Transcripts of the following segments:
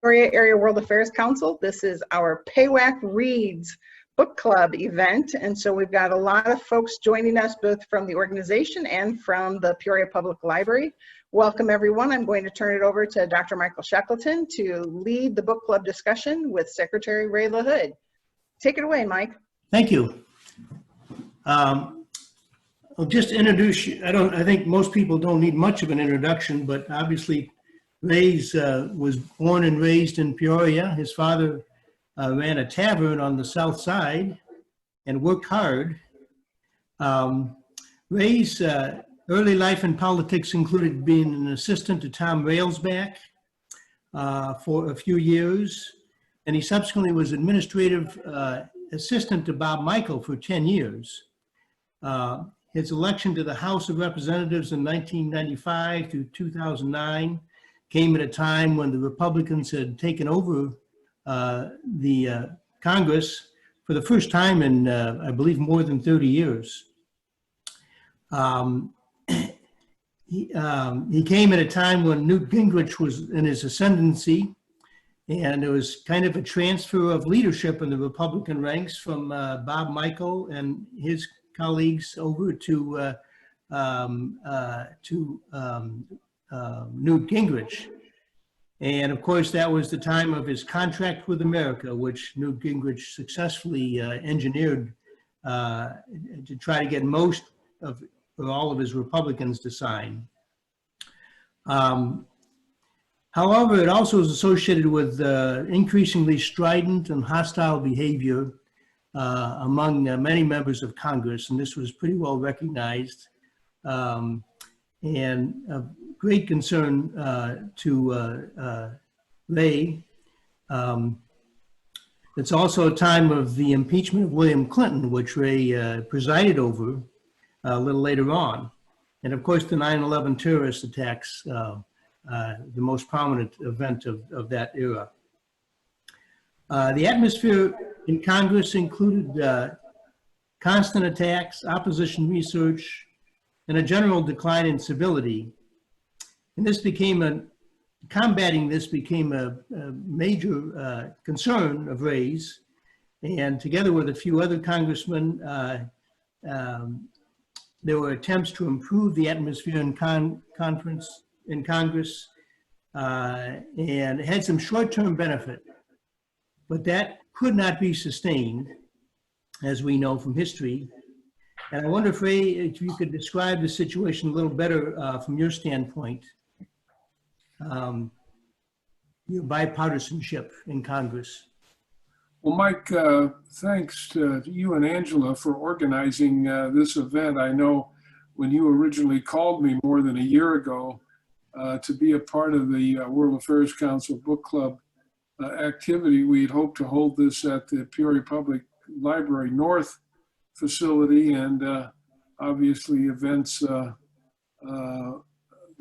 Peoria Area World Affairs Council. This is our PAWAC Reads book club event, and so we've got a lot of folks joining us both from the organization and from the Peoria Public Library. Welcome everyone. I'm going to turn it over to Dr. Michael Shackleton to lead the book club discussion with Secretary Ray LaHood. Take it away, Mike. Thank you. I'll just introduce you. I think most people don't need much of an introduction, but obviously Ray was born and raised in Peoria. His father ran a tavern on the south side and worked hard. Ray's early life in politics included being an assistant to Tom Railsback for a few years, and he subsequently was administrative assistant to Bob Michael for 10 years. His election to the House of Representatives in 1995 through 2009 came at a time when the Republicans had taken over the Congress for the first time in, I believe, more than 30 years. He came at a time when Newt Gingrich was in his ascendancy, and there was kind of a transfer of leadership in the Republican ranks from Bob Michael and his colleagues over to Newt Gingrich. And of course, that was the time of his contract with America, which Newt Gingrich successfully engineered to try to get most of or all of his Republicans to sign. However, it also is associated with increasingly strident and hostile behavior among many members of Congress, and this was pretty well recognized and of great concern to Ray. It's also a time of the impeachment of William Clinton, which Ray presided over a little later on. And of course, the 9/11 terrorist attacks, the most prominent event of that era. The atmosphere in Congress included constant attacks, opposition research, and a general decline in civility. And this became combating this became a major concern of Ray's. And together with a few other congressmen, there were attempts to improve the atmosphere in Congress, and it had some short-term benefit, but that could not be sustained, as we know from history. And I wonder, Ray, if you could describe the situation a little better from your standpoint, your bipartisanship in Congress. Well, Mike, thanks to you and Angela for organizing this event. I know when you originally called me more than a year ago to be a part of the World Affairs Council Book Club activity, we had hoped to hold this at the Peoria Public Library North facility, and obviously events,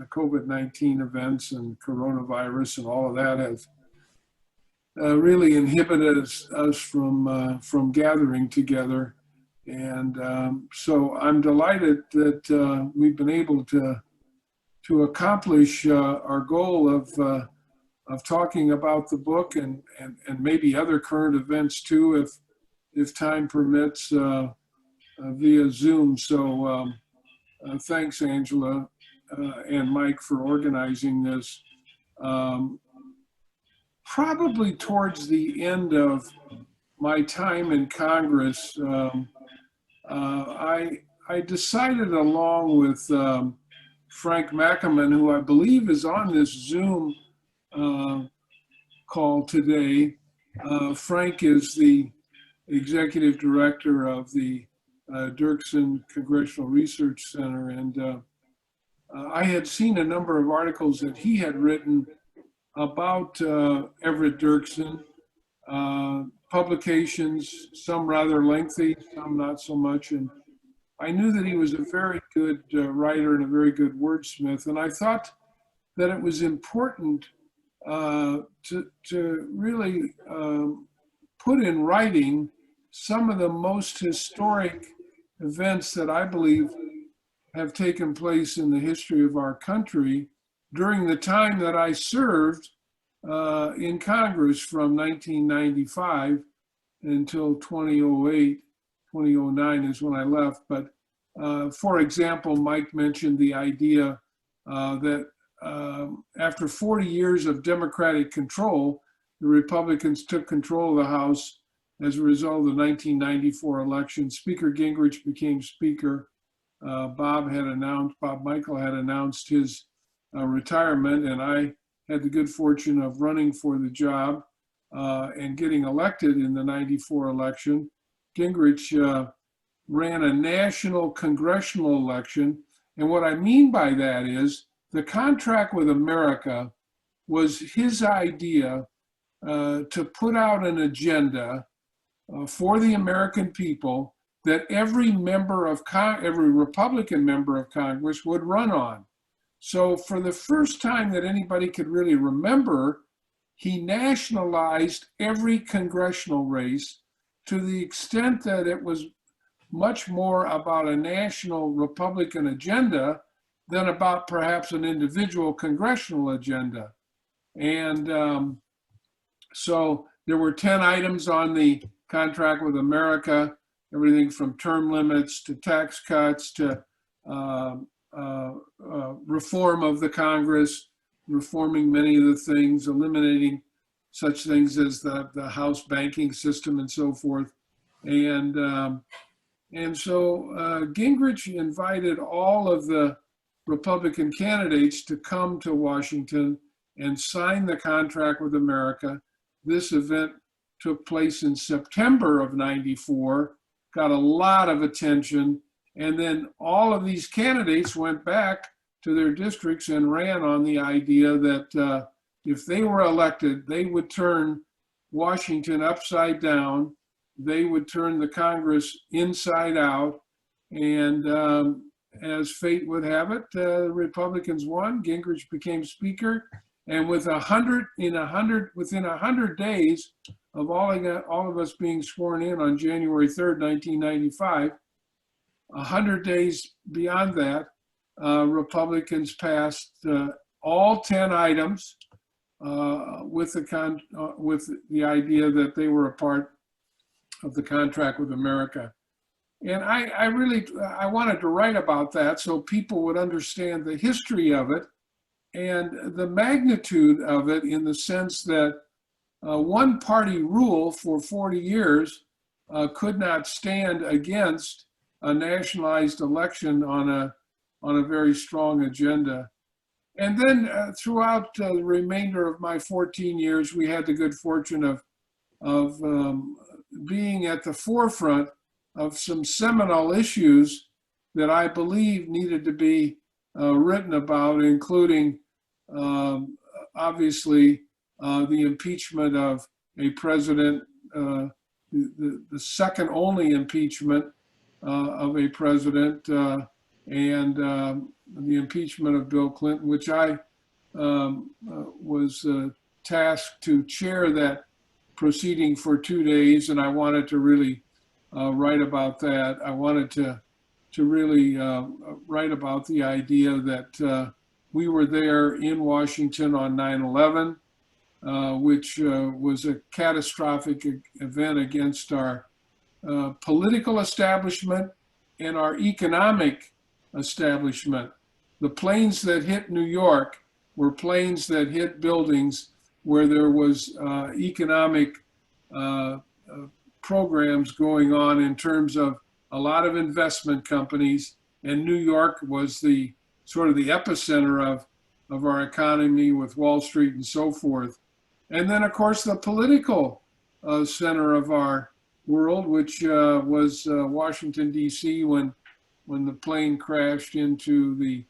the COVID-19 events and coronavirus and all of that have really inhibited us from gathering together. And so I'm delighted that we've been able to accomplish our goal of talking about the book and maybe other current events too, if time permits, via Zoom. So thanks, Angela and Mike, for organizing this. Probably towards the end of my time in Congress, I decided, along with Frank Mackaman, who I believe is on this Zoom call today. Frank is the executive director of the Dirksen Congressional Research Center, and I had seen a number of articles that he had written about Everett Dirksen, publications, some rather lengthy, some not so much. And I knew that he was a very good writer and a very good wordsmith. And I thought that it was important to really put in writing some of the most historic events that I believe have taken place in the history of our country during the time that I served in Congress from 1995 until 2008. 2009 is when I left. But for example, Mike mentioned the idea that after 40 years of Democratic control, the Republicans took control of the House as a result of the 1994 election. Speaker Gingrich became Speaker. Bob Michael had announced his retirement, and I had the good fortune of running for the job and getting elected in the 94 election. Gingrich ran a national congressional election. And what I mean by that is the contract with America was his idea to put out an agenda for the American people that every Republican member of Congress would run on. So for the first time that anybody could really remember, he nationalized every congressional race to the extent that it was much more about a national Republican agenda than about perhaps an individual congressional agenda. And so there were 10 items on the contract with America, everything from term limits to tax cuts to reform of the Congress, reforming many of the things, eliminating such things as the House banking system and so forth. And so Gingrich invited all of the Republican candidates to come to Washington and sign the contract with America. This event took place in September of '94, got a lot of attention, and then all of these candidates went back to their districts and ran on the idea that if they were elected, they would turn Washington upside down, they would turn the Congress inside out, and as fate would have it, the Republicans won. Gingrich became Speaker, and within 100 days of all of us being sworn in on January 3rd, 1995, 100 days beyond that, Republicans passed all 10 items with the idea that they were a part of the contract with America. And I wanted to write about that so people would understand the history of it and the magnitude of it, in the sense that one party rule for 40 years could not stand against a nationalized election on a very strong agenda. And then throughout the remainder of my 14 years, we had the good fortune of being at the forefront of some seminal issues that I believe needed to be written about, including obviously the impeachment of a president, the second only impeachment of a president, and the impeachment of Bill Clinton, which I was tasked to chair that proceeding for 2 days, and I wanted to really write about that. I wanted to really write about the idea that we were there in Washington on 9/11, which was a catastrophic event against our political establishment and our economic establishment. The planes that hit New York were planes that hit buildings where there was economic programs going on in terms of a lot of investment companies, and New York was the sort of the epicenter of our economy with Wall Street and so forth. And then of course the political center of our world, which was Washington, D.C. when the plane crashed into the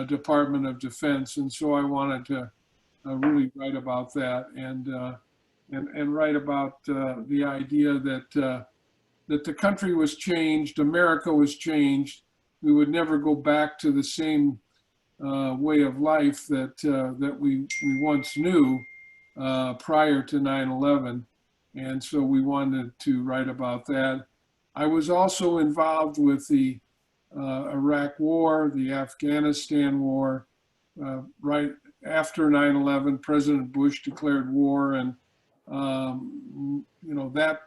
Department of Defense. And so I wanted to really write about that and write about the idea that the country was changed, America was changed. We would never go back to the same way of life that we once knew prior to 9/11. And so we wanted to write about that. I was also involved with the Iraq War, the Afghanistan War, right after 9/11, President Bush declared war, and that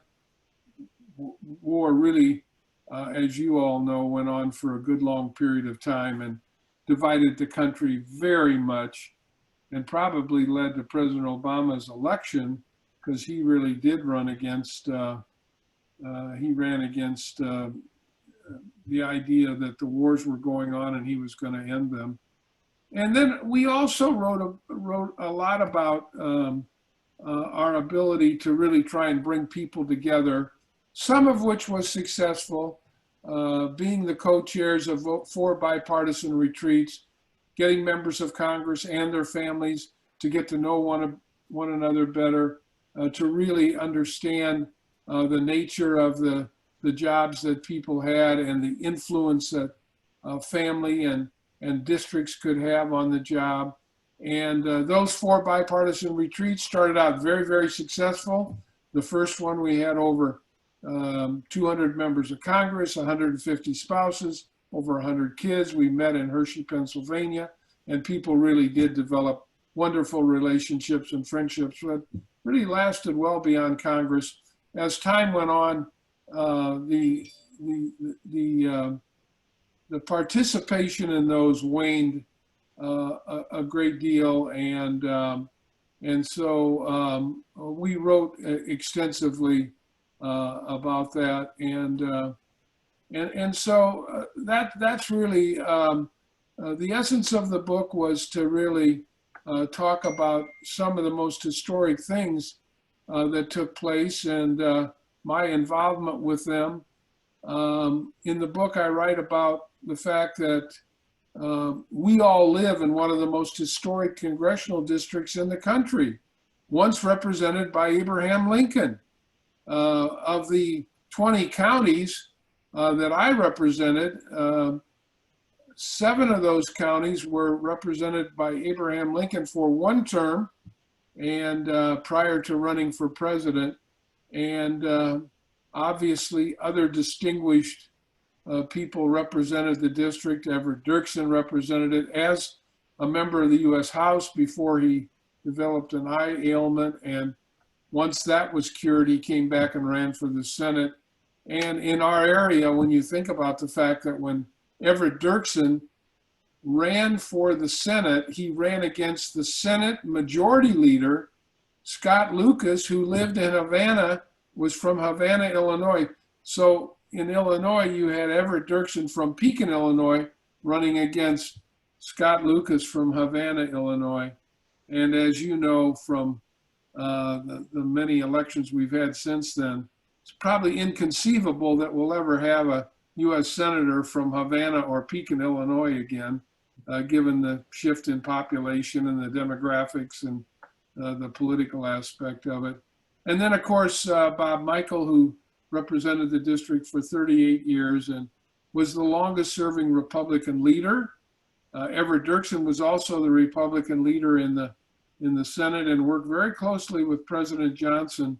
war really, as you all know, went on for a good long period of time and divided the country very much, and probably led to President Obama's election, because he really did run against the idea that the wars were going on and he was going to end them. And then we also wrote a lot about our ability to really try and bring people together, some of which was successful, being the co-chairs of 4 bipartisan retreats, getting members of Congress and their families to get to know one another better, to really understand the nature of the jobs that people had and the influence that family and districts could have on the job. And those 4 bipartisan retreats started out very, very successful. The first one, we had over 200 members of Congress, 150 spouses, over 100 kids. We met in Hershey, Pennsylvania, and people really did develop wonderful relationships and friendships that really lasted well beyond Congress. As time went on, the participation in those waned a great deal, and so we wrote extensively about that, and so that's really the essence of the book, was to really talk about some of the most historic things that took place, and my involvement with them. In the book, I write about the fact that we all live in one of the most historic congressional districts in the country, once represented by Abraham Lincoln. Of the 20 counties that I represented, 7 of those counties were represented by Abraham Lincoln for 1 term, and prior to running for president. And obviously other distinguished people represented the district. Everett Dirksen represented it as a member of the U.S. House before he developed an eye ailment, and once that was cured, he came back and ran for the Senate. And in our area, when you think about the fact that when Everett Dirksen ran for the Senate, he ran against the Senate Majority Leader, Scott Lucas, who lived in Havana, was from Havana, Illinois. So in Illinois, you had Everett Dirksen from Pekin, Illinois, running against Scott Lucas from Havana, Illinois. And as you know from the many elections we've had since then, it's probably inconceivable that we'll ever have a U.S. Senator from Havana or Pekin, Illinois again, given the shift in population and the demographics and the political aspect of it. And then, of course, Bob Michael, who represented the district for 38 years and was the longest serving Republican leader. Everett Dirksen was also the Republican leader in the Senate and worked very closely with President Johnson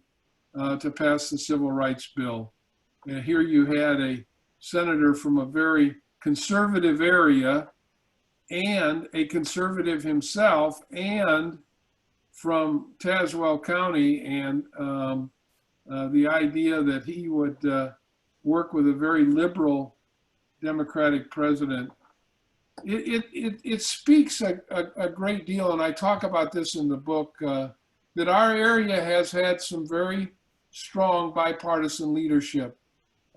to pass the Civil Rights Bill. And here you had a senator from a very conservative area, and a conservative himself, and from Tazewell County, and the idea that he would work with a very liberal Democratic president. It speaks a great deal, and I talk about this in the book, that our area has had some very strong bipartisan leadership.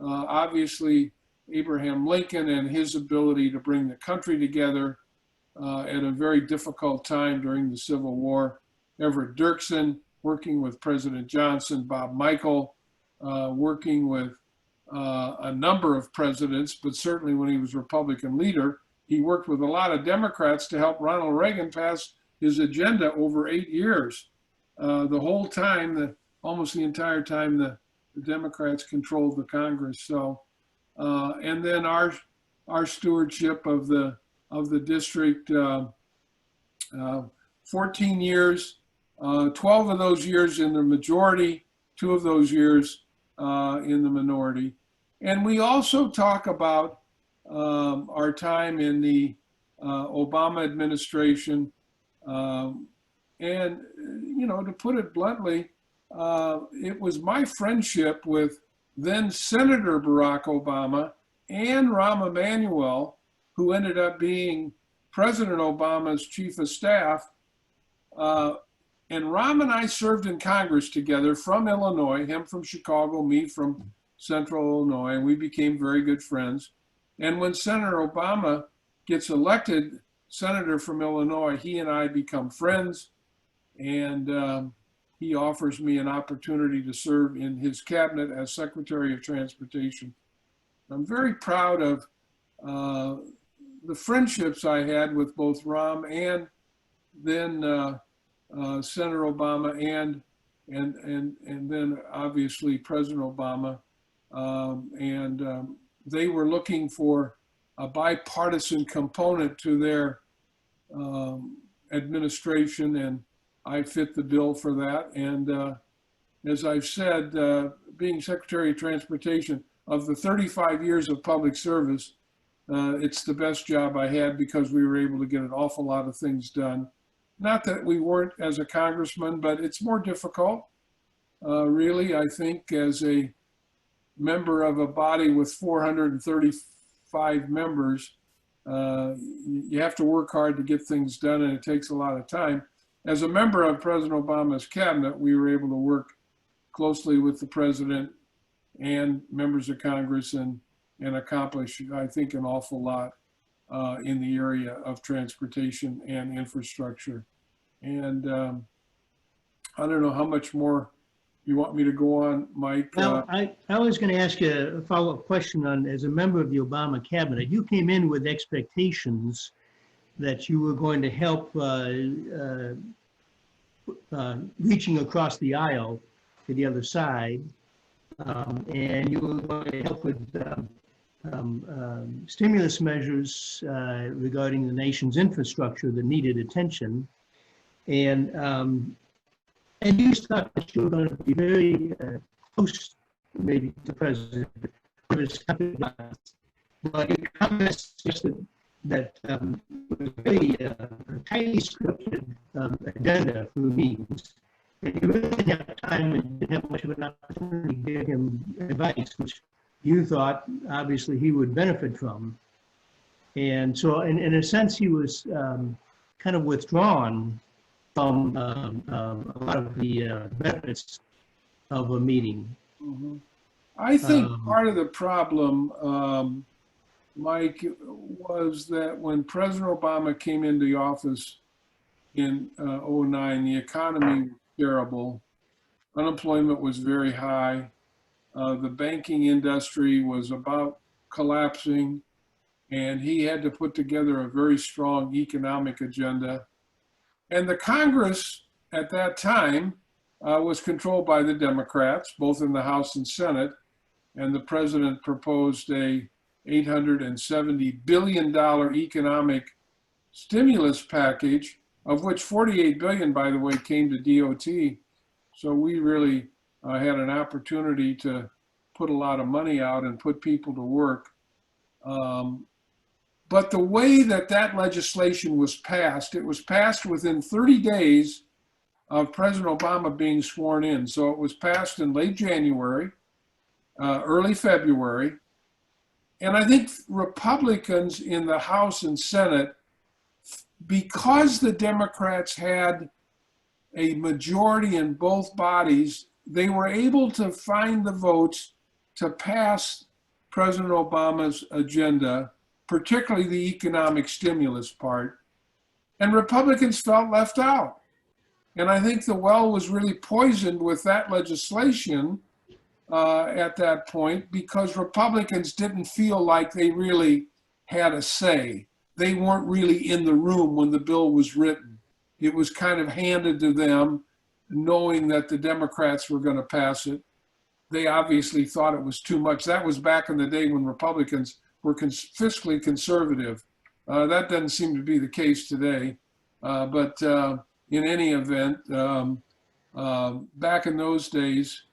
Obviously, Abraham Lincoln and his ability to bring the country together at a very difficult time during the Civil War. Everett Dirksen working with President Johnson, Bob Michael working with a number of presidents, but certainly when he was Republican leader, he worked with a lot of Democrats to help Ronald Reagan pass his agenda over 8 years. The whole time, almost the entire time, the Democrats controlled the Congress. So, and then our stewardship of the district, 14 years, 12 of those years in the majority, 2 of those years in the minority. And we also talk about our time in the Obama administration, And, you know, to put it bluntly, it was my friendship with then Senator Barack Obama and Rahm Emanuel, who ended up being President Obama's chief of staff. And Rahm and I served in Congress together from Illinois, him from Chicago, me from Central Illinois, and we became very good friends. And when Senator Obama gets elected senator from Illinois, he and I become friends, and he offers me an opportunity to serve in his cabinet as Secretary of Transportation. I'm very proud of the friendships I had with both Rahm and then Senator Obama and then obviously President Obama. They were looking for a bipartisan component to their administration, and I fit the bill for that. And as I've said, being Secretary of Transportation, of the 35 years of public service, it's the best job I had because we were able to get an awful lot of things done. Not that we weren't as a congressman, but it's more difficult. Really, I think as a member of a body with 435 members, you have to work hard to get things done, and it takes a lot of time. As a member of President Obama's cabinet, we were able to work closely with the president and members of Congress and accomplish, I think, an awful lot in the area of transportation and infrastructure. And I don't know how much more you want me to go on, Mike. Well, I was going to ask you a follow-up question on, as a member of the Obama cabinet, you came in with expectations that you were going to help reaching across the aisle to the other side, and you were going to help with stimulus measures regarding the nation's infrastructure that needed attention. And you thought that you were going to be very close, maybe, to the president, but your comments suggested that it was a very tightly scripted agenda for meetings. And you really didn't have time and didn't have much of an opportunity to give him advice, which you thought, obviously, he would benefit from. And so, in a sense, he was kind of withdrawn from a lot of the benefits of a meeting. Mm-hmm. I think part of the problem, Mike, was that when President Obama came into the office in 2009, the economy was terrible. Unemployment was very high. The banking industry was about collapsing, and he had to put together a very strong economic agenda. And the Congress at that time was controlled by the Democrats, both in the House and Senate, and the president proposed a $870 billion economic stimulus package, of which $48 billion, by the way, came to DOT. So we really had an opportunity to put a lot of money out and put people to work. But the way that that legislation was passed, it was passed within 30 days of President Obama being sworn in. So it was passed in late January, early February. And I think Republicans in the House and Senate, because the Democrats had a majority in both bodies, they were able to find the votes to pass President Obama's agenda, particularly the economic stimulus part, and Republicans felt left out. And I think the well was really poisoned with that legislation at that point, because Republicans didn't feel like they really had a say. They weren't really in the room when the bill was written. It was kind of handed to them, knowing that the Democrats were going to pass it. They obviously thought it was too much. That was back in the day when Republicans were fiscally conservative. That doesn't seem to be the case today. But in any event, back in those days,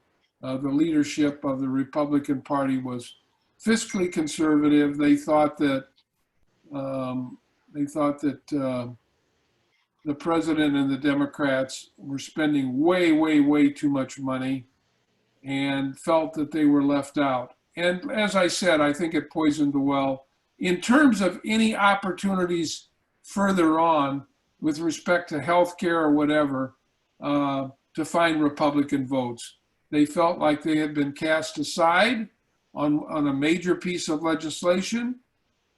the leadership of the Republican Party was fiscally conservative. They thought that the president and the Democrats were spending way, way, way too much money and felt that they were left out. And as I said, I think it poisoned the well. In terms of any opportunities further on with respect to health care or whatever, to find Republican votes, they felt like they had been cast aside on a major piece of legislation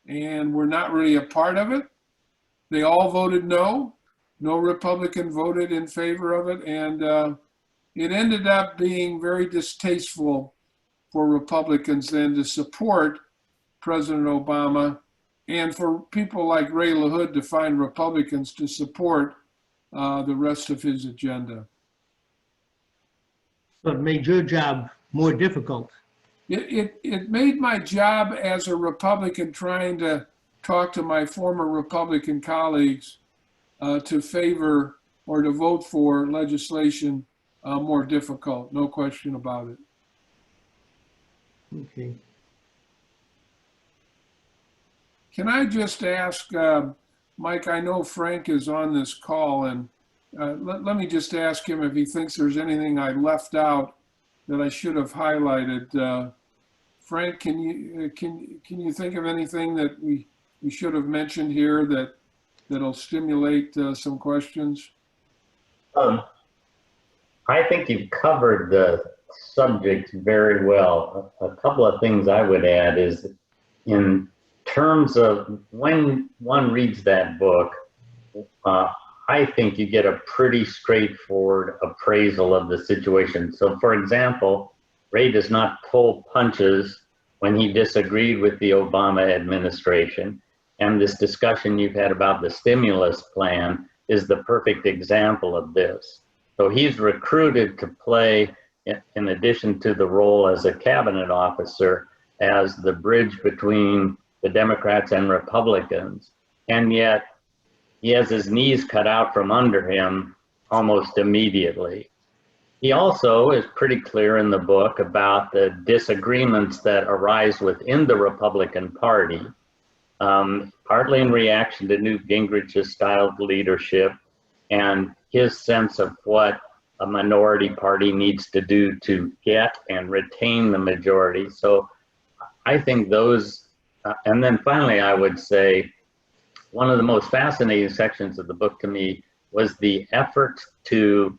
and were not really a part of it. They all voted no. No Republican voted in favor of it, and it ended up being very distasteful for Republicans then to support President Obama, and for people like Ray LaHood to find Republicans to support the rest of his agenda. So it made your job more difficult. It made my job as a Republican trying to talk to my former Republican colleagues to favor or to vote for legislation more difficult, no question about it. Okay. Can I just ask, Mike, I know Frank is on this call, and let me just ask him if he thinks there's anything I left out that I should have highlighted. Frank, can you think of anything that we should have mentioned here that'll stimulate some questions? I think you've covered the subject very well. A couple of things I would add is in terms of when one reads that book, I think you get a pretty straightforward appraisal of the situation. So for example, Ray does not pull punches when he disagreed with the Obama administration. And this discussion you've had about the stimulus plan is the perfect example of this. So he's recruited to play, in addition to the role as a cabinet officer, as the bridge between the Democrats and Republicans. And yet he has his knees cut out from under him almost immediately. He also is pretty clear in the book about the disagreements that arise within the Republican Party, partly in reaction to Newt Gingrich's style of leadership and his sense of what a minority party needs to do to get and retain the majority. So I think those, and then finally I would say, one of the most fascinating sections of the book to me was the effort to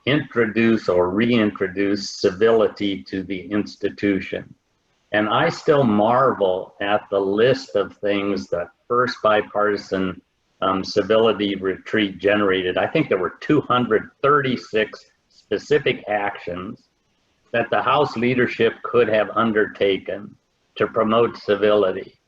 introduce or reintroduce civility to the institution. And I still marvel at the list of things that first bipartisan civility retreat generated. I think there were 236 specific actions that the House leadership could have undertaken to promote civility.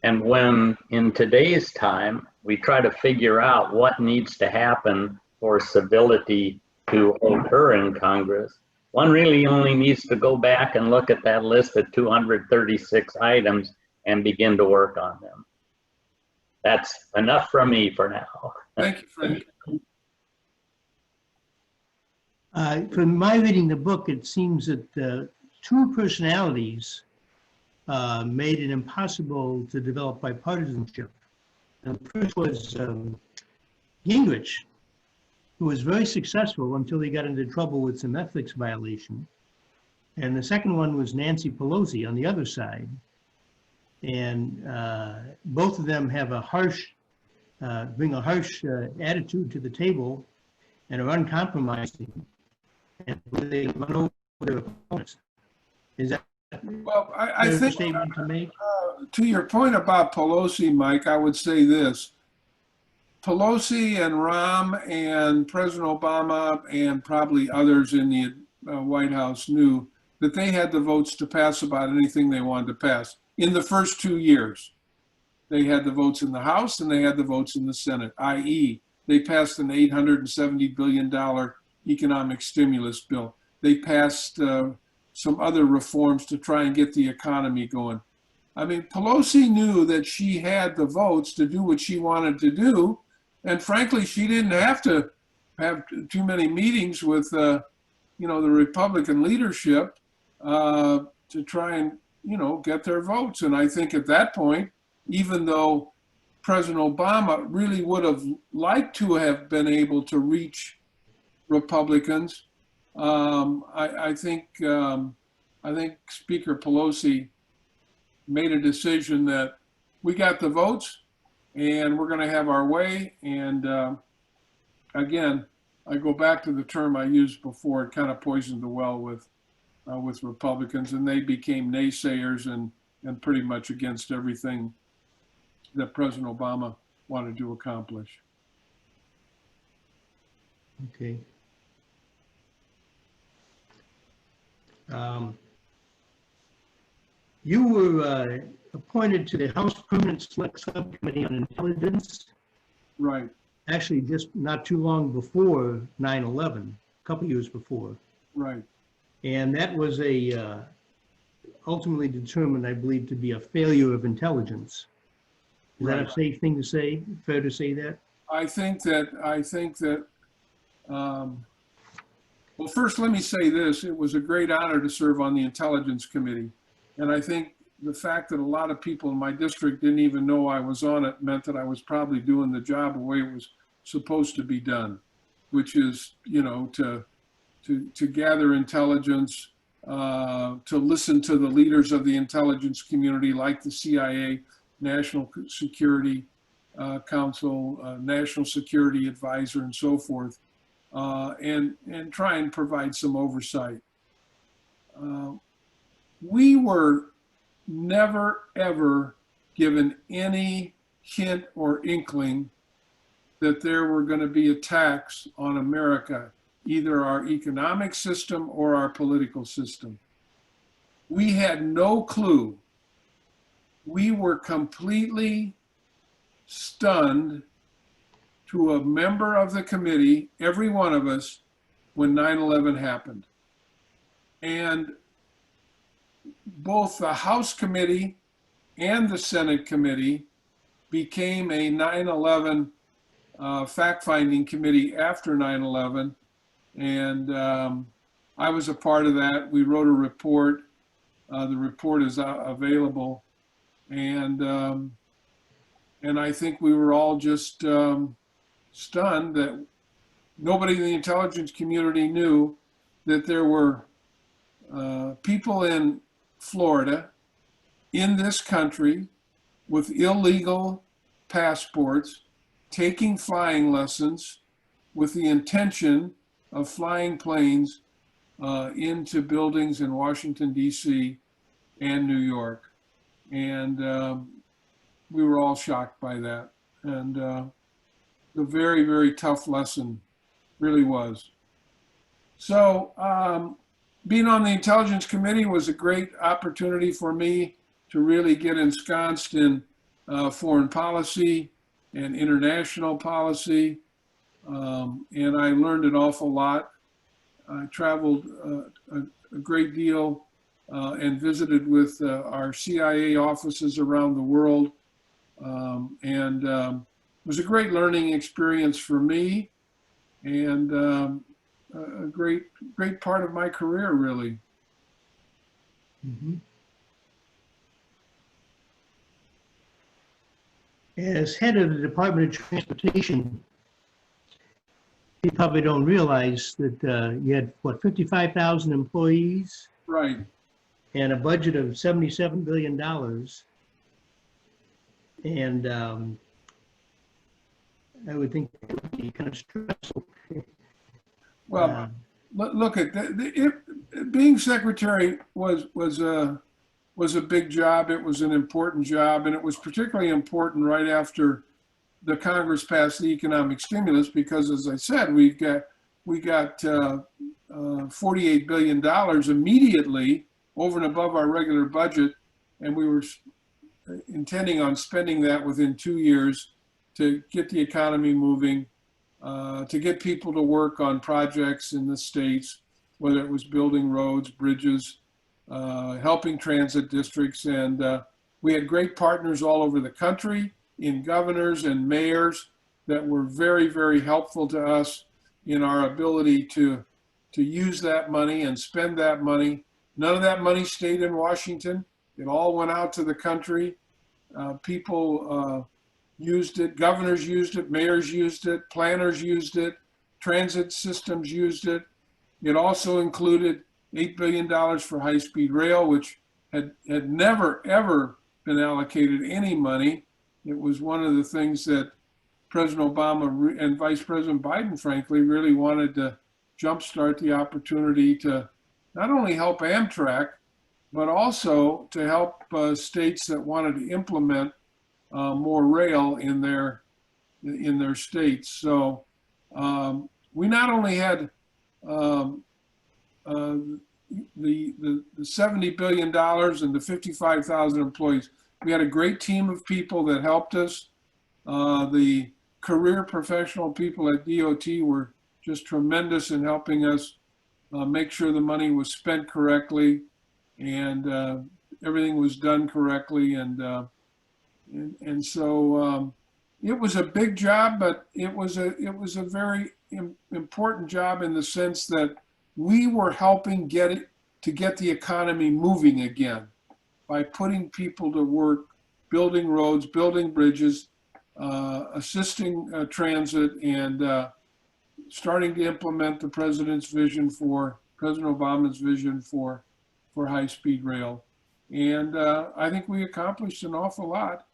And when in today's time, we try to figure out what needs to happen for civility to occur in Congress, one really only needs to go back and look at that list of 236 items and begin to work on them. That's enough from me for now. Thank you, Frank. From my reading the book, it seems that two personalities made it impossible to develop bipartisanship. And the first was Gingrich, who was very successful until he got into trouble with some ethics violation. And the second one was Nancy Pelosi on the other side. And both of them have a harsh, bring a harsh attitude to the table and are uncompromising. And they run over their opponents. Is that Well, I think statement to make? To your point about Pelosi, Mike, I would say this. Pelosi and Rahm and President Obama and probably others in the White House knew that they had the votes to pass about anything they wanted to pass. In the first 2 years, they had the votes in the House and they had the votes in the Senate, i.e., they passed an $870 billion economic stimulus bill. They passed some other reforms to try and get the economy going. I mean, Pelosi knew that she had the votes to do what she wanted to do. And frankly, she didn't have to have too many meetings with, the Republican leadership to try and, get their votes. And I think at that point, even though President Obama really would have liked to have been able to reach Republicans. I think Speaker Pelosi made a decision that we got the votes and we're going to have our way. And again, I go back to the term I used before. It kind of poisoned the well with Republicans, and they became naysayers and pretty much against everything that President Obama wanted to accomplish. Okay. You were appointed to the House Permanent Select Subcommittee on Intelligence, Right, actually just not too long before 9/11, a couple years before. right. And that was ultimately determined, I believe, to be a failure of intelligence. Is that a safe thing to say? Fair to say that? I think that, well, first let me say this. It was a great honor to serve on the Intelligence Committee. And I think the fact that a lot of people in my district didn't even know I was on it meant that I was probably doing the job the way it was supposed to be done, which is, you know, to gather intelligence, to listen to the leaders of the intelligence community like the CIA, National Security Council, National Security Advisor, and so forth, and try and provide some oversight. We were never, ever given any hint or inkling that there were going to be attacks on America, either our economic system or our political system. We had no clue. We were completely stunned to a member of the committee, every one of us, when 9/11 happened. And both the House committee and the Senate committee became a 9/11 fact-finding committee after 9/11. And I was a part of that. We wrote a report. The report is available. And I think we were all just stunned that nobody in the intelligence community knew that there were people in Florida, in this country, with illegal passports, taking flying lessons with the intention of flying planes into buildings in Washington, D.C. and New York. And we were all shocked by that. And a very, very tough lesson, really was. So being on the Intelligence Committee was a great opportunity for me to really get ensconced in foreign policy and international policy. And I learned an awful lot. I traveled a great deal and visited with our CIA offices around the world. And it was a great learning experience for me, and a great part of my career, really. Mm-hmm. As head of the Department of Transportation, you probably don't realize that you had, what, 55,000 employees? Right. And a budget of $77 billion. And I would think it would be kind of stressful. Well, look at that. Being secretary was a big job. It was an important job, and it was particularly important right after the Congress passed the economic stimulus, because, as I said, we got $48 billion immediately over and above our regular budget, and we were intending on spending that within 2 years to get the economy moving, to get people to work on projects in the states, whether it was building roads, bridges, helping transit districts. And we had great partners all over the country, in governors and mayors, that were very, very helpful to us in our ability to use that money and spend that money. None of that money stayed in Washington. It all went out to the country. People used it, governors used it, mayors used it, planners used it, transit systems used it. It also included $8 billion for high-speed rail, which had never, ever been allocated any money. It was one of the things that President Obama and Vice President Biden, frankly, really wanted to jumpstart the opportunity to not only help Amtrak, but also to help states that wanted to implement more rail in their states. So we not only had the $70 billion and the 55,000 employees, we had a great team of people that helped us. The career professional people at DOT were just tremendous in helping us make sure the money was spent correctly and everything was done correctly. And so it was a big job, but it was a very important job in the sense that we were helping get the economy moving again by putting people to work, building roads, building bridges, assisting transit, and starting to implement the President Obama's vision for high-speed rail. And I think we accomplished an awful lot.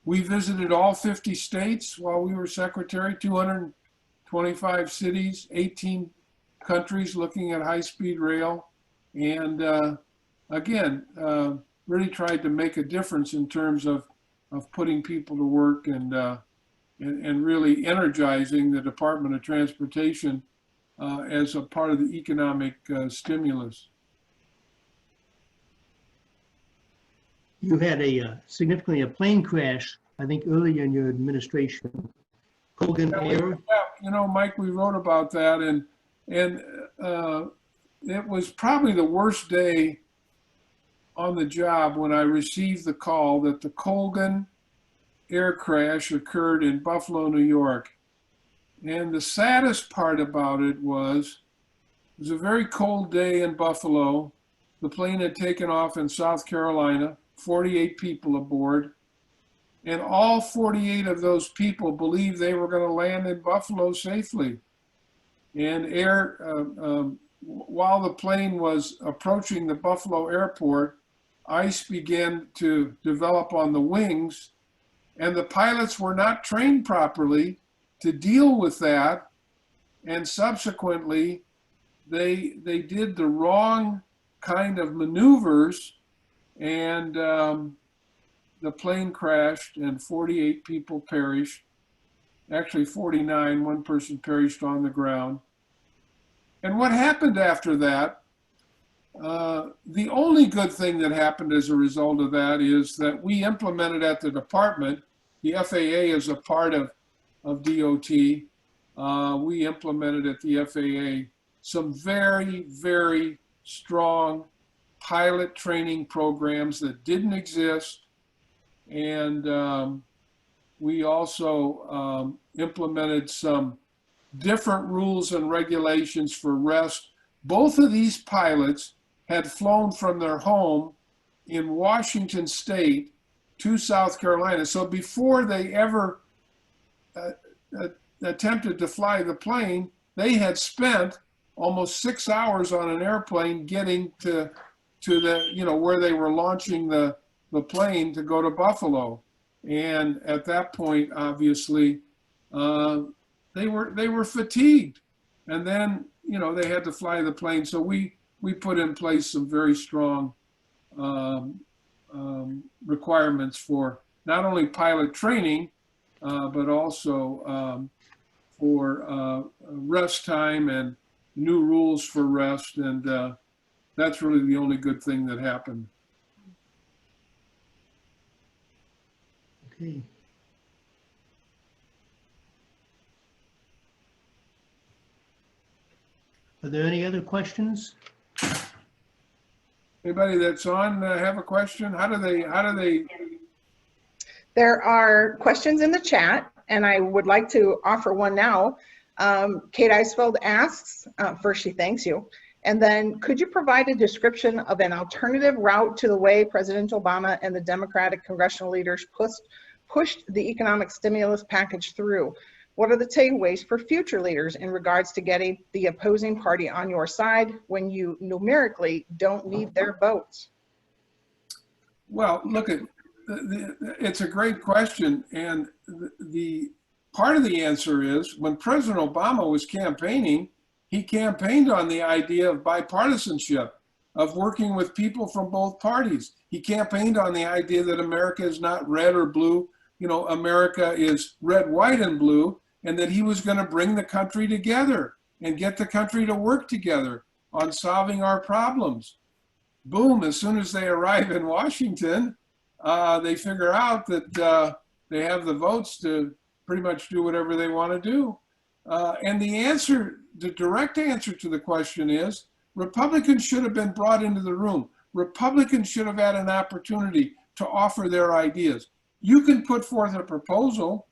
We visited all 50 states while we were secretary, 225 cities, 18 countries looking at high-speed rail. And again, really tried to make a difference in terms of putting people to work and really energizing the Department of Transportation as a part of the economic stimulus. You had significantly a plane crash, I think, earlier in your administration. Colgan Air. Yeah, Mike, we wrote about that, and it was probably the worst day on the job when I received the call that the Colgan air crash occurred in Buffalo, New York. And the saddest part about it was a very cold day in Buffalo. The plane had taken off in South Carolina, 48 people aboard, and all 48 of those people believed they were going to land in Buffalo safely. And while the plane was approaching the Buffalo airport, ice began to develop on the wings, and the pilots were not trained properly to deal with that. And subsequently, they did the wrong kind of maneuvers, and the plane crashed and 48 people perished. Actually 49, one person perished on the ground. And what happened after that, the only good thing that happened as a result of that is that we implemented at the department, the FAA is a part of DOT, we implemented at the FAA some very, very strong pilot training programs that didn't exist. And we also implemented some different rules and regulations for rest. Both of these pilots had flown from their home in Washington State to South Carolina. So before they ever attempted to fly the plane, they had spent almost 6 hours on an airplane getting to the, where they were launching the plane to go to Buffalo. And at that point, obviously, they were fatigued. And then, they had to fly the plane. So we put in place some very strong requirements for not only pilot training, but also for rest time and new rules for rest. And that's really the only good thing that happened. Okay. Are there any other questions? Anybody that's on have a question? How do they? There are questions in the chat, and I would like to offer one now. Kate Eisfeld asks, first she thanks you, and then could you provide a description of an alternative route to the way President Obama and the Democratic congressional leaders pushed the economic stimulus package through. What are the takeaways for future leaders in regards to getting the opposing party on your side when you numerically don't need their votes? Well, look, it's a great question. And the part of the answer is when President Obama was campaigning, he campaigned on the idea of bipartisanship, of working with people from both parties. He campaigned on the idea that America is not red or blue. You know, America is red, white, and blue, and that he was going to bring the country together and get the country to work together on solving our problems. Boom, as soon as they arrive in Washington, they figure out that they have the votes to pretty much do whatever they want to do. And the direct answer to the question is, Republicans should have been brought into the room. Republicans should have had an opportunity to offer their ideas. You can put forth a proposal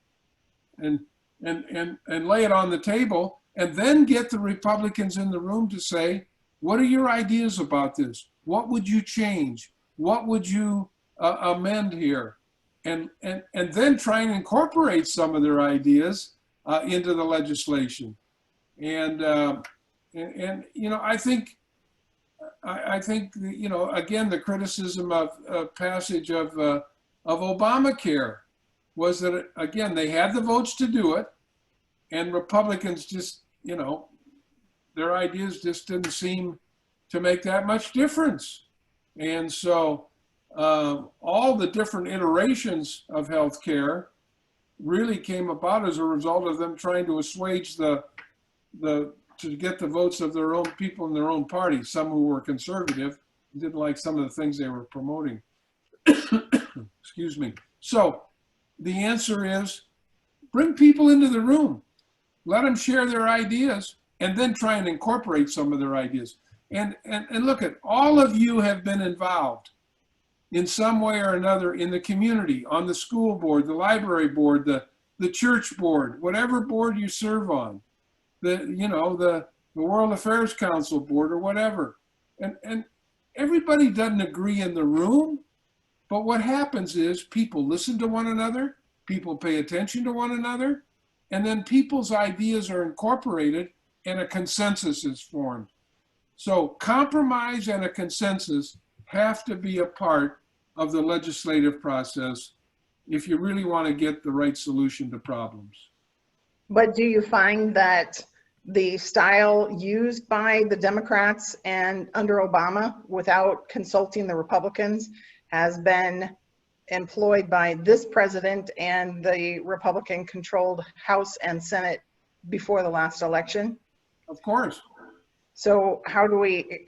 and lay it on the table, and then get the Republicans in the room to say, what are your ideas about this? What would you change? What would you amend here? And then try and incorporate some of their ideas into the legislation. And you know, I think you know, again, the criticism of passage of Obamacare was that, again, they had the votes to do it, and Republicans just, you know, their ideas just didn't seem to make that much difference. And so all the different iterations of healthcare really came about as a result of them trying to assuage to get the votes of their own people in their own party, some who were conservative, didn't like some of the things they were promoting. Excuse me. So the answer is bring people into the room, let them share their ideas, and then try and incorporate some of their ideas. And look, at all of you have been involved in some way or another in the community, on the school board, the library board, the church board, whatever board you serve on, the World Affairs Council board or whatever. And everybody doesn't agree in the room, but what happens is people listen to one another, people pay attention to one another, and then people's ideas are incorporated and a consensus is formed. So compromise and a consensus have to be a part of the legislative process if you really want to get the right solution to problems. But do you find that the style used by the Democrats and under Obama without consulting the Republicans has been employed by this president and the Republican-controlled House and Senate before the last election? Of course. So how do we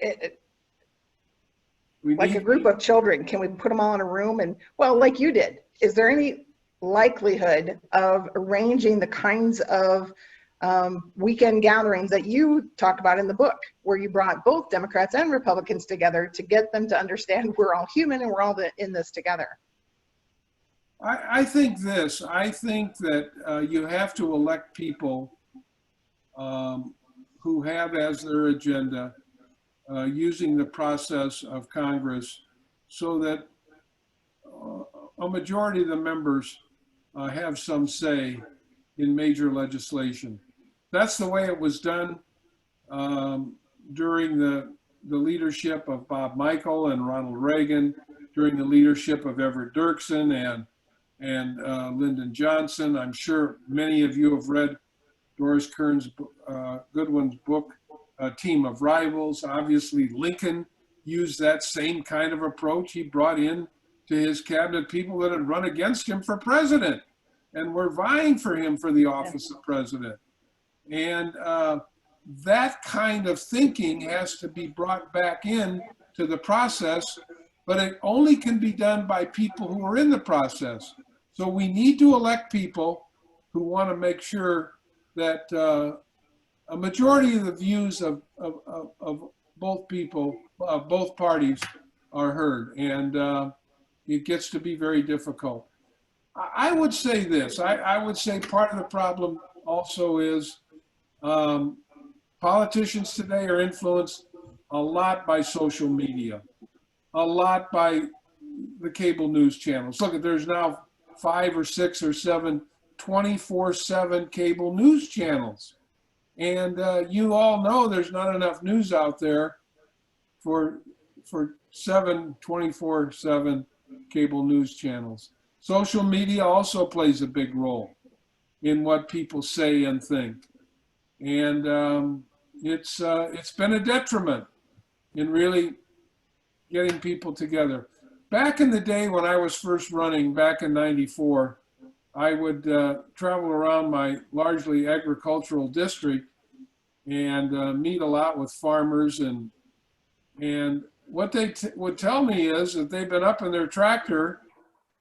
like a group of children, can we put them all in a room and, well, like you did, is there any likelihood of arranging the kinds of weekend gatherings that you talk about in the book, where you brought both Democrats and Republicans together to get them to understand we're all human and we're all in this together? I think that you have to elect people who have as their agenda using the process of Congress so that a majority of the members have some say in major legislation. That's the way it was done during the leadership of Bob Michael and Ronald Reagan, during the leadership of Everett Dirksen and Lyndon Johnson. I'm sure many of you have read Doris Kearns Goodwin's book, Team of Rivals. Obviously, Lincoln used that same kind of approach. He brought in to his cabinet people that had run against him for president and were vying for him for the office of president. And that kind of thinking has to be brought back in to the process, but it only can be done by people who are in the process. So we need to elect people who want to make sure that a majority of the views of both people, both parties are heard. And it gets to be very difficult. I would say this, I would say part of the problem also is politicians today are influenced a lot by social media, a lot by the cable news channels. Look, there's now 5 or 6 or 7 24/7 cable news channels. And you all know there's not enough news out there for 7 24/7 cable news channels. Social media also plays a big role in what people say and think. And it's been a detriment in really getting people together. Back in the day when I was first running, back in '94, I would travel around my largely agricultural district and meet a lot with farmers. And what they would tell me is that they've been up in their tractor,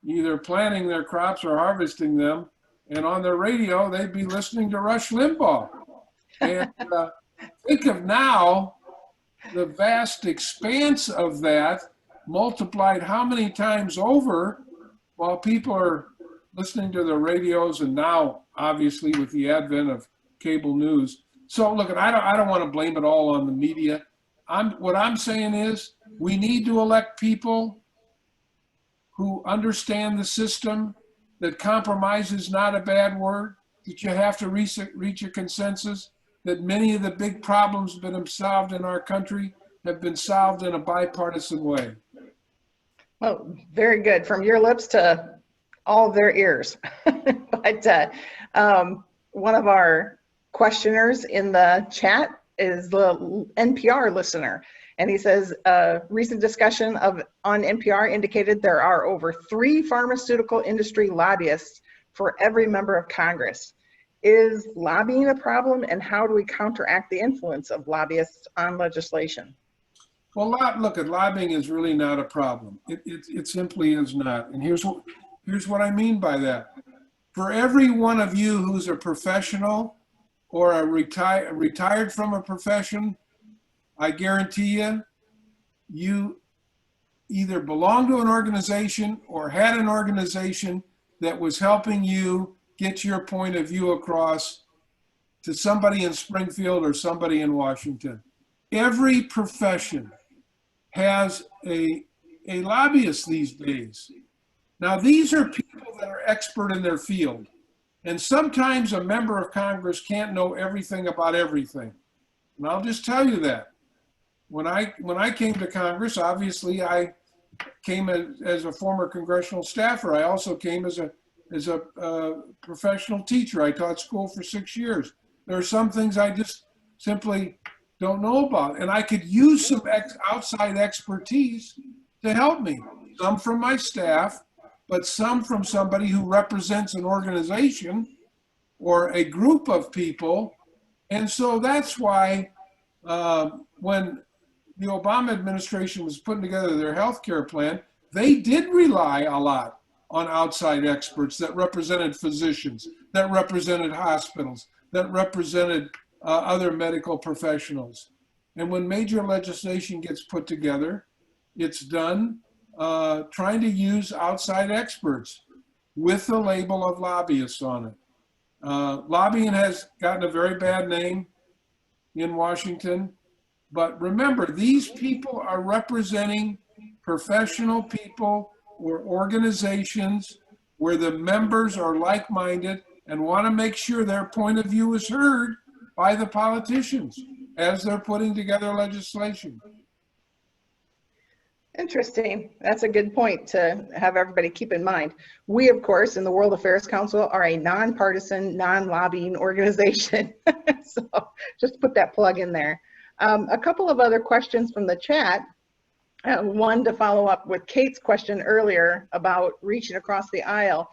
either planting their crops or harvesting them, and on their radio, they'd be listening to Rush Limbaugh. And think of now the vast expanse of that multiplied how many times over while people are listening to their radios, and now obviously with the advent of cable news. So look, I don't want to blame it all on the media. What I'm saying is we need to elect people who understand the system, that compromise is not a bad word, that you have to reach a consensus, that many of the big problems that have been solved in our country have been solved in a bipartisan way. Well, very good. From your lips to all of their ears. But one of our questioners in the chat is the NPR listener. And he says, recent discussion on NPR indicated there are over 3 pharmaceutical industry lobbyists for every member of Congress. Is lobbying a problem, and how do we counteract the influence of lobbyists on legislation? Well, look, lobbying is really not a problem. It simply is not. And here's what I mean by that. For every one of you who's a professional or retired from a profession, I guarantee you either belong to an organization or had an organization that was helping you get your point of view across to somebody in Springfield or somebody in Washington. Every profession has a lobbyist these days. Now, these are people that are expert in their field. And sometimes a member of Congress can't know everything about everything. And I'll just tell you that. When I came to Congress, obviously I came as a former congressional staffer. I also came as a professional teacher. I taught school for 6 years. There are some things I just simply don't know about. And I could use some outside expertise to help me. Some from my staff, but some from somebody who represents an organization or a group of people. And so that's why when the Obama administration was putting together their healthcare plan, they did rely a lot on outside experts that represented physicians, that represented hospitals, that represented other medical professionals. And when major legislation gets put together, it's done trying to use outside experts with the label of lobbyists on it. Lobbying has gotten a very bad name in Washington, but remember, these people are representing professional people or organizations where the members are like-minded and want to make sure their point of view is heard by the politicians as they're putting together legislation. Interesting. That's a good point to have everybody keep in mind. We, of course, in the World Affairs Council are a non-partisan, non-lobbying organization. So just put that plug in there. A couple of other questions from the chat. One to follow up with Kate's question earlier about reaching across the aisle.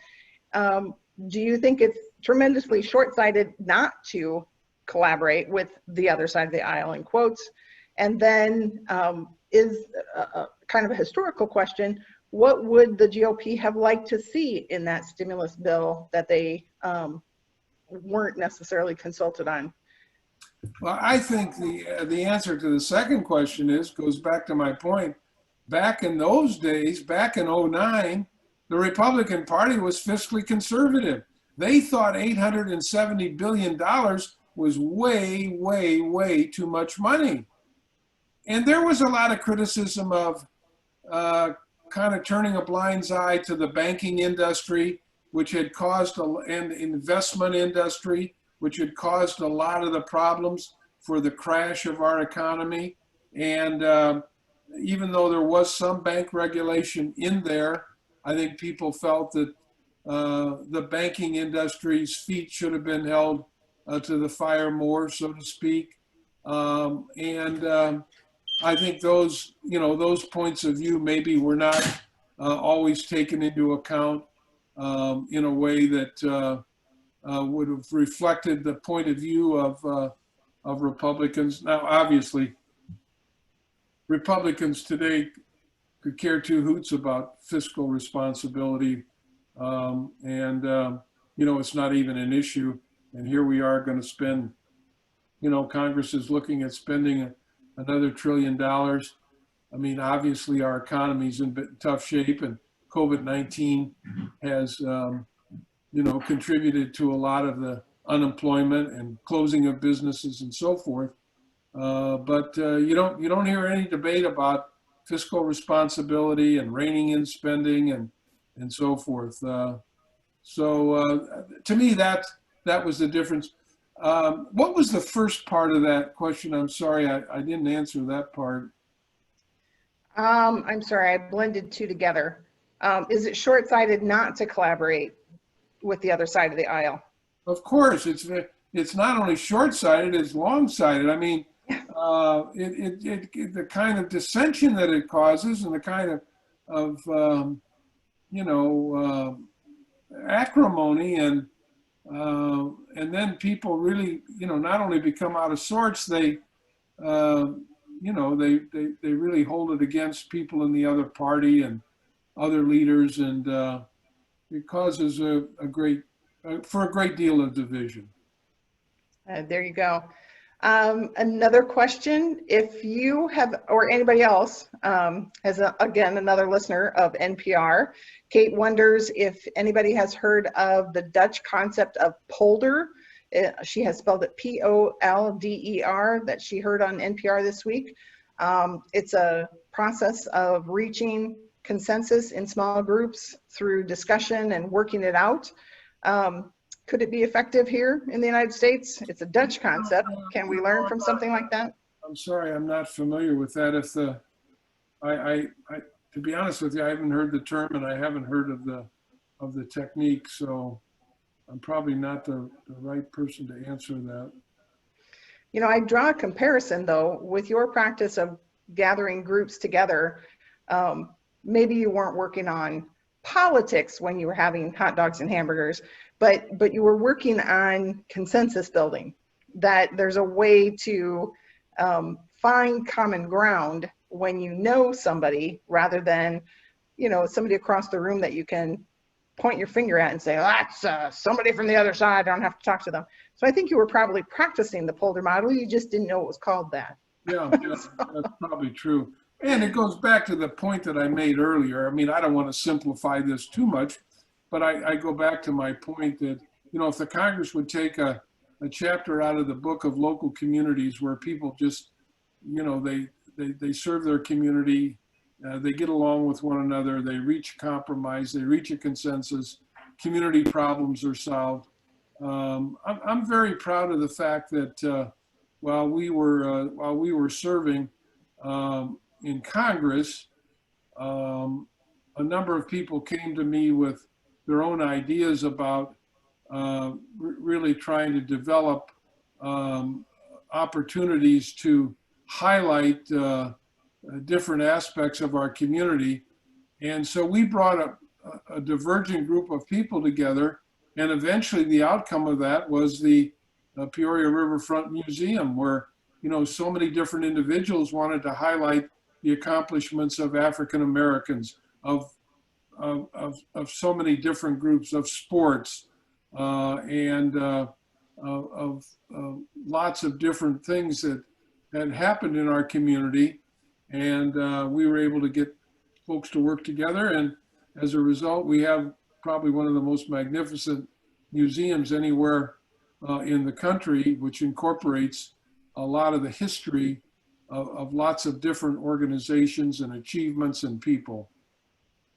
Do you think it's tremendously short-sighted not to collaborate with the other side of the aisle, in quotes? And then is kind of a historical question, what would the GOP have liked to see in that stimulus bill that they weren't necessarily consulted on? Well, I think the answer to the second question goes back to my point. Back in those days, back in '09, the Republican Party was fiscally conservative. They thought $870 billion was way, way, way too much money. And there was a lot of criticism of kind of turning a blind eye to the banking industry which had caused an investment industry, which had caused a lot of the problems for the crash of our economy. And even though there was some bank regulation in there, I think people felt that the banking industry's feet should have been held to the fire more, so to speak. I think those, those points of view maybe were not always taken into account in a way that would have reflected the point of view of Republicans. Now, obviously, Republicans today could care two hoots about fiscal responsibility, it's not even an issue. And here we are going to spend, Congress is looking at spending another $1 trillion. I mean, obviously our economy's in tough shape, and COVID-19 has, contributed to a lot of the unemployment and closing of businesses and so forth. But you don't hear any debate about fiscal responsibility and reining in spending and so forth. To me, that was the difference. What was the first part of that question? I'm sorry, I didn't answer that part. I'm sorry, I blended two together. Is it short-sighted not to collaborate with the other side of the aisle? Of course, it's not only short-sighted, it's long-sighted. I mean, the kind of dissension that it causes and the kind of acrimony and then people really, not only become out of sorts, they really hold it against people in the other party and other leaders, and it causes a great deal of division. There you go. Another question, if you have, or anybody else has, again, another listener of NPR, Kate wonders if anybody has heard of the Dutch concept of polder. She has spelled it P-O-L-D-E-R, that she heard on NPR this week. It's a process of reaching consensus in small groups through discussion and working it out. Could it be effective here in the United States? It's a Dutch concept. Can we learn from something like that? I'm sorry, I'm not familiar with that. If to be honest with you, I haven't heard the term and I haven't heard of the technique, so I'm probably not the right person to answer that. I draw a comparison though with your practice of gathering groups together. Maybe you weren't working on politics when you were having hot dogs and hamburgers, but you were working on consensus building, that there's a way to find common ground when you know somebody, rather than, somebody across the room that you can point your finger at and say, oh, that's somebody from the other side, I don't have to talk to them. So I think you were probably practicing the polder model, you just didn't know it was called that. Yeah, that's probably true. And it goes back to the point that I made earlier. I mean, I don't want to simplify this too much, but I go back to my point that, if the Congress would take a chapter out of the book of local communities where people just, they serve their community, they get along with one another, they reach a compromise, they reach a consensus, community problems are solved. I'm very proud of the fact that while we were serving in Congress, a number of people came to me with their own ideas about really trying to develop opportunities to highlight different aspects of our community. And so we brought a divergent group of people together, and eventually the outcome of that was the Peoria Riverfront Museum, where so many different individuals wanted to highlight the accomplishments of African Americans, of so many different groups, of sports, and of lots of different things that had happened in our community. And we were able to get folks to work together, and as a result, we have probably one of the most magnificent museums anywhere in the country, which incorporates a lot of the history of lots of different organizations and achievements and people.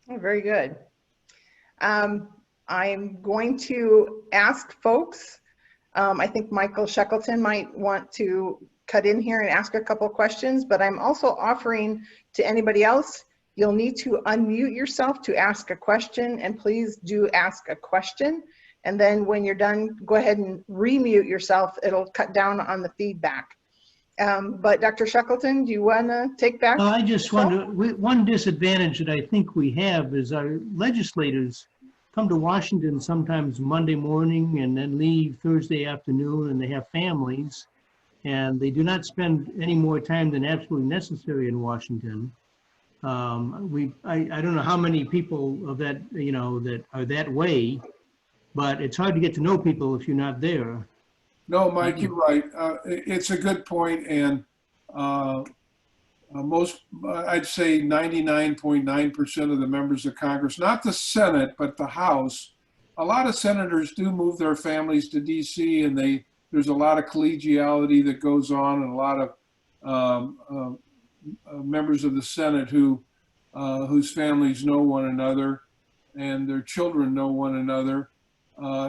Oh, very good. I'm going to ask folks, I think Michael Shackleton might want to cut in here and ask a couple of questions, but I'm also offering to anybody else, you'll need to unmute yourself to ask a question, and please do ask a question. And then when you're done, go ahead and remute yourself. It'll cut down on the feedback. But Dr. Shackleton, do you want to take back? I just wonder, one disadvantage that I think we have is our legislators come to Washington sometimes Monday morning and then leave Thursday afternoon, and they have families, and they do not spend any more time than absolutely necessary in Washington. I don't know how many people of that, you know, that are that way, but it's hard to get to know people if you're not there. No, Mike, you're right. It's a good point, and most, I'd say 99.9% of the members of Congress, not the Senate, but the House, a lot of senators do move their families to DC, and there's a lot of collegiality that goes on, and a lot of members of the Senate whose families know one another and their children know one another.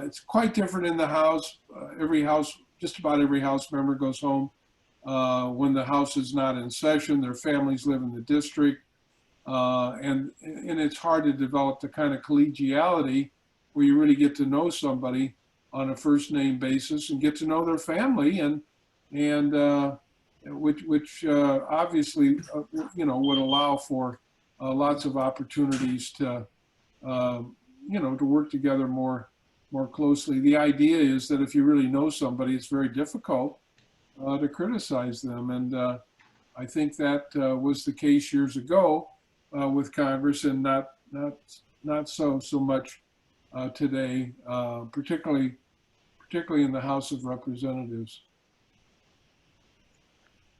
It's quite different in the House. Just about every House member goes home when the House is not in session. Their families live in the district, and it's hard to develop the kind of collegiality where you really get to know somebody on a first name basis and get to know their family, and which obviously you know, would allow for lots of opportunities to you know, to work together more closely. The idea is that if you really know somebody, it's very difficult to criticize them. And I think that was the case years ago with Congress, and not so much today, particularly in the House of Representatives.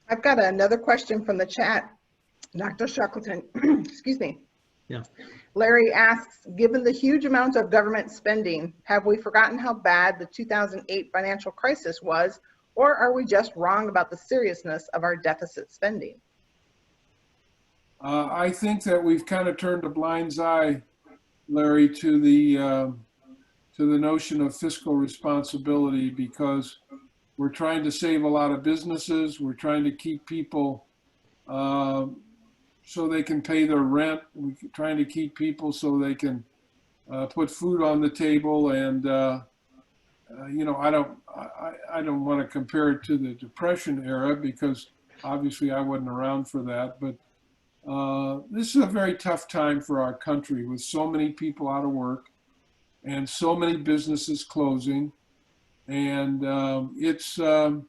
I've got another question from the chat, Dr. Shackleton. Excuse me. Yeah. Larry asks, given the huge amount of government spending, have we forgotten how bad the 2008 financial crisis was, or are we just wrong about the seriousness of our deficit spending? I think that we've kind of turned a blind eye, Larry, to the notion of fiscal responsibility, because we're trying to save a lot of businesses. We're trying to keep people so they can pay their rent. We're trying to keep people so they can put food on the table. And you know, I don't want to compare it to the Depression era, because obviously I wasn't around for that. But this is a very tough time for our country, with so many people out of work and so many businesses closing. And it's a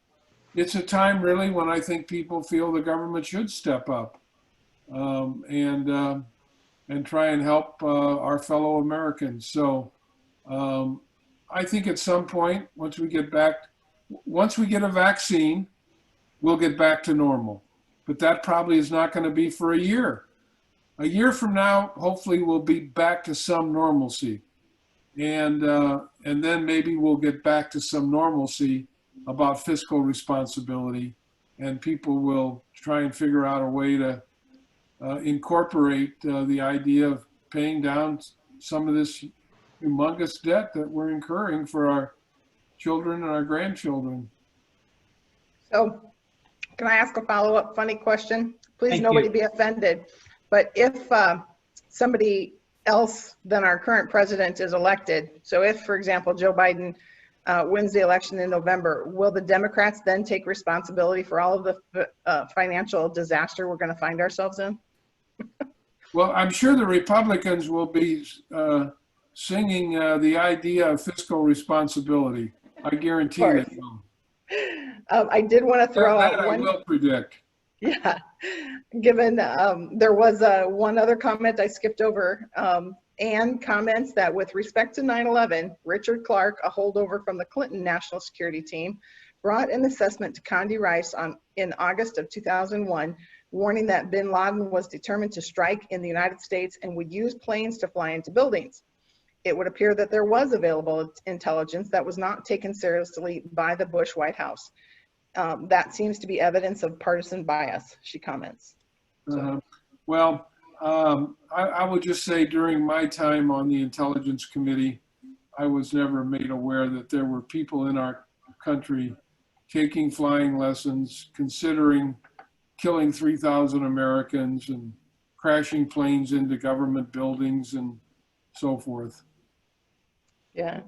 time really when I think people feel the government should step up and try and help our fellow Americans. So I think at some point, once we get a vaccine, we'll get back to normal. But that probably is not going to be for a year. A year from now, hopefully we'll be back to some normalcy. And then maybe we'll get back to some normalcy about fiscal responsibility, and people will try and figure out a way to incorporate the idea of paying down some of this humongous debt that we're incurring for our children and our grandchildren. So can I ask a follow-up funny question? Please, Thank nobody you. be offended. But if somebody else than our current president is elected, so if, for example, Joe Biden wins the election in November, will the Democrats then take responsibility for all of the financial disaster we're going to find ourselves in? Well, I'm sure the Republicans will be singing the idea of fiscal responsibility. I guarantee they will. I did want to throw that out I will predict. Yeah, given there was one other comment I skipped over. Anne comments that with respect to 9/11, Richard Clark, a holdover from the Clinton National Security Team, brought an assessment to Condi Rice in August of 2001, warning that bin Laden was determined to strike in the United States and would use planes to fly into buildings. It would appear that there was available intelligence that was not taken seriously by the Bush White House. That seems to be evidence of partisan bias, she comments. Well, I would just say during my time on the Intelligence Committee, I was never made aware that there were people in our country taking flying lessons, considering killing 3,000 Americans and crashing planes into government buildings and so forth. Yeah.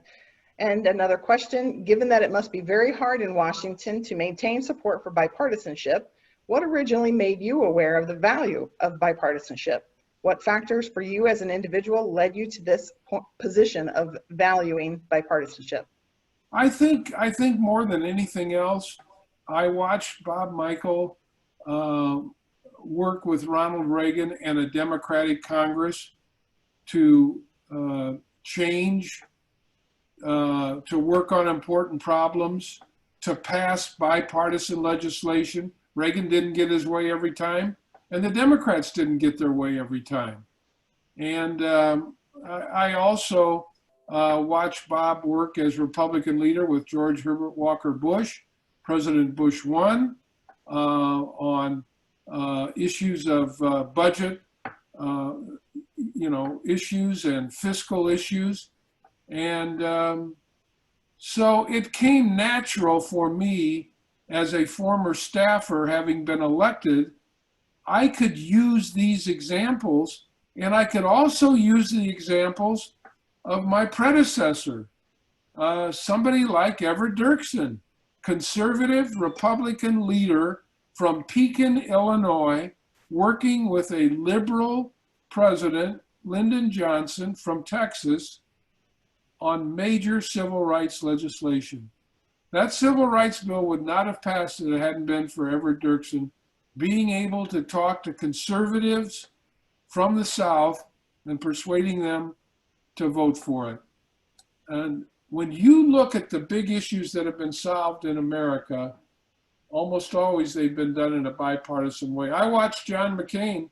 And another question, given that it must be very hard in Washington to maintain support for bipartisanship, what originally made you aware of the value of bipartisanship? What factors for you as an individual led you to this position of valuing bipartisanship? I think more than anything else, I watched Bob Michel work with Ronald Reagan and a Democratic Congress to change, to work on important problems, to pass bipartisan legislation. Reagan didn't get his way every time, and the Democrats didn't get their way every time. And I also watched Bob work as Republican leader with George Herbert Walker Bush, President Bush 1, on issues of budget, issues and fiscal issues. And so it came natural for me as a former staffer, having been elected, I could use these examples, and I could also use the examples of my predecessor, somebody like Everett Dirksen, conservative Republican leader from Pekin, Illinois, working with a liberal president, Lyndon Johnson from Texas, on major civil rights legislation. That civil rights bill would not have passed if it hadn't been for Everett Dirksen being able to talk to conservatives from the South and persuading them to vote for it. And when you look at the big issues that have been solved in America, almost always they've been done in a bipartisan way. I watched John McCain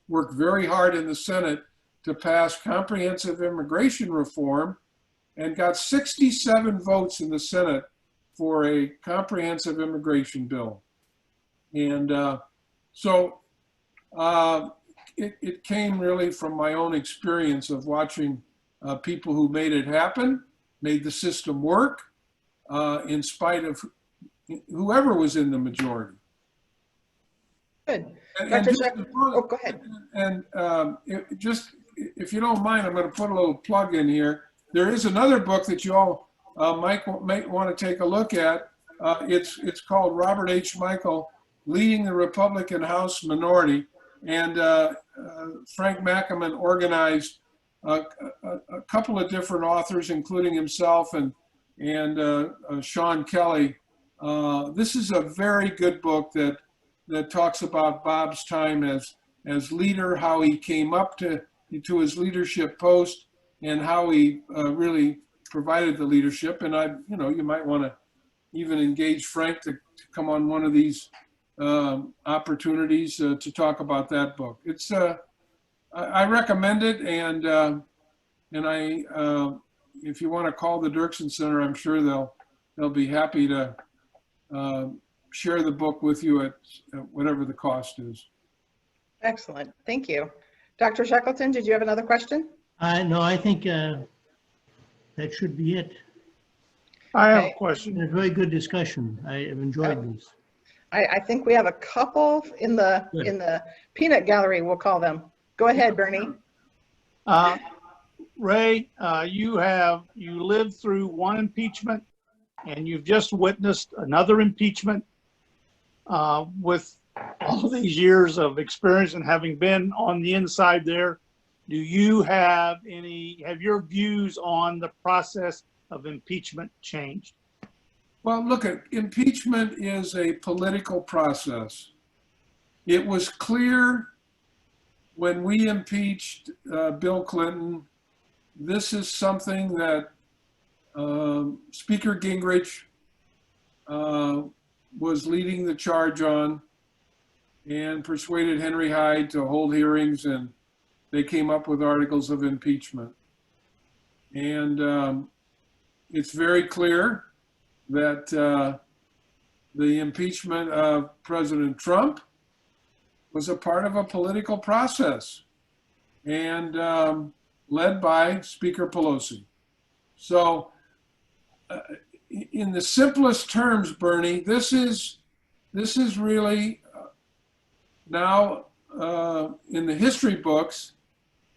work very hard in the Senate to pass comprehensive immigration reform and got 67 votes in the Senate for a comprehensive immigration bill. And it came really from my own experience of watching people who made it happen, made the system work, in spite of whoever was in the majority. Good. And go ahead. And if you don't mind, I'm going to put a little plug in here. There is another book that you all might want to take a look at. It's called Robert H. Michel, Leading the Republican House Minority. And Frank Mackaman organized a couple of different authors, including himself and Sean Kelly. This is a very good book that talks about Bob's time as leader, how he came up to his leadership post, and how he really provided the leadership. And you might want to even engage Frank to come on one of these opportunities to talk about that book. It's I recommend it, and I if you want to call the Dirksen Center, I'm sure they'll be happy to share the book with you at whatever the cost is. Excellent, thank you. Dr. Shackleton, did you have another question? No, I think that should be it. I have a question. A very good discussion. I have enjoyed this. I think we have a couple in the peanut gallery, we'll call them. Go ahead, Bernie. Ray, you lived through one impeachment, and you've just witnessed another impeachment. With all these years of experience and having been on the inside there, do you have your views on the process of impeachment changed? Well, look, impeachment is a political process. It was clear when we impeached Bill Clinton, this is something that Speaker Gingrich was leading the charge on and persuaded Henry Hyde to hold hearings, and they came up with articles of impeachment. And it's very clear that the impeachment of President Trump was a part of a political process and led by Speaker Pelosi. So in the simplest terms, Bernie, this is really now in the history books,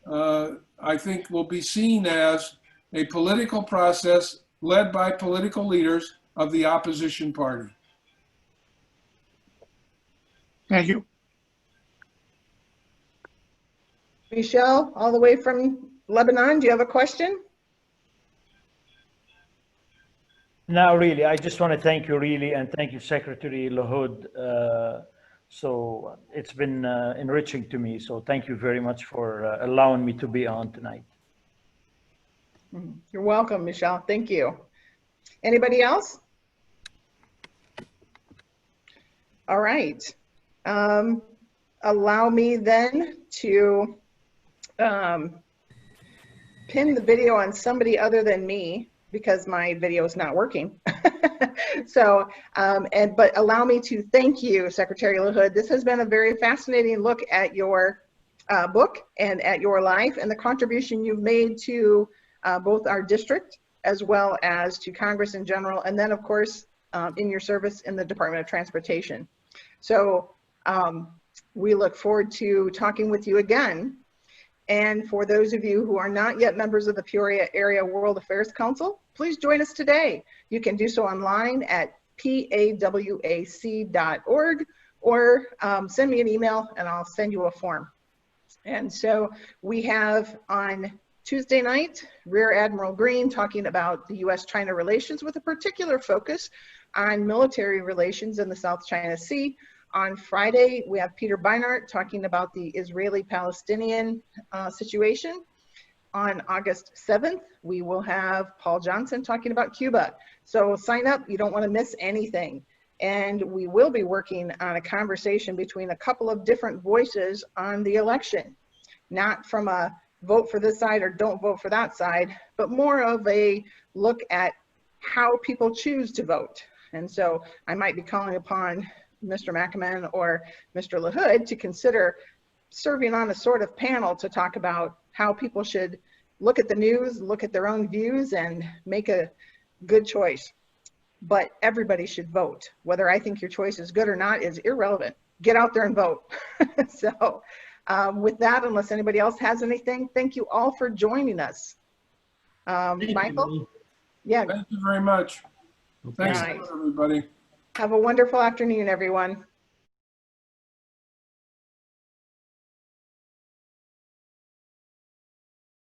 I think will be seen as a political process led by political leaders of the opposition party. Thank you. Michelle, all the way from Lebanon, do you have a question? No, really. I just want to thank you, really, and thank you, Secretary LaHood. So it's been enriching to me. So thank you very much for allowing me to be on tonight. You're welcome, Michelle. Thank you. Anybody else? All right. Allow me then to pin the video on somebody other than me, because my video is not working. So, but allow me to thank you, Secretary LaHood. This has been a very fascinating look at your book and at your life and the contribution you've made to both our district as well as to Congress in general, and then of course in your service in the Department of Transportation. So we look forward to talking with you again. And for those of you who are not yet members of the Peoria Area World Affairs Council, please join us today. You can do so online at pawac.org, or send me an email and I'll send you a form. And so we have on Tuesday night, Rear Admiral Green talking about the US-China relations with a particular focus on military relations in the South China Sea. On Friday, we have Peter Beinart talking about the Israeli-Palestinian situation. On August 7th, we will have Paul Johnson talking about Cuba. So sign up, you don't want to miss anything. And we will be working on a conversation between a couple of different voices on the election, not from a vote for this side or don't vote for that side, but more of a look at how people choose to vote. And so I might be calling upon Mr. McAman or Mr. LaHood to consider serving on a sort of panel to talk about how people should look at the news, look at their own views, and make a good choice. But everybody should vote. Whether I think your choice is good or not is irrelevant. Get out there and vote. So with that, unless anybody else has anything, thank you all for joining us. Michael? Yeah. Thank you very much. Thanks, Nice. everybody. Have a wonderful afternoon, everyone.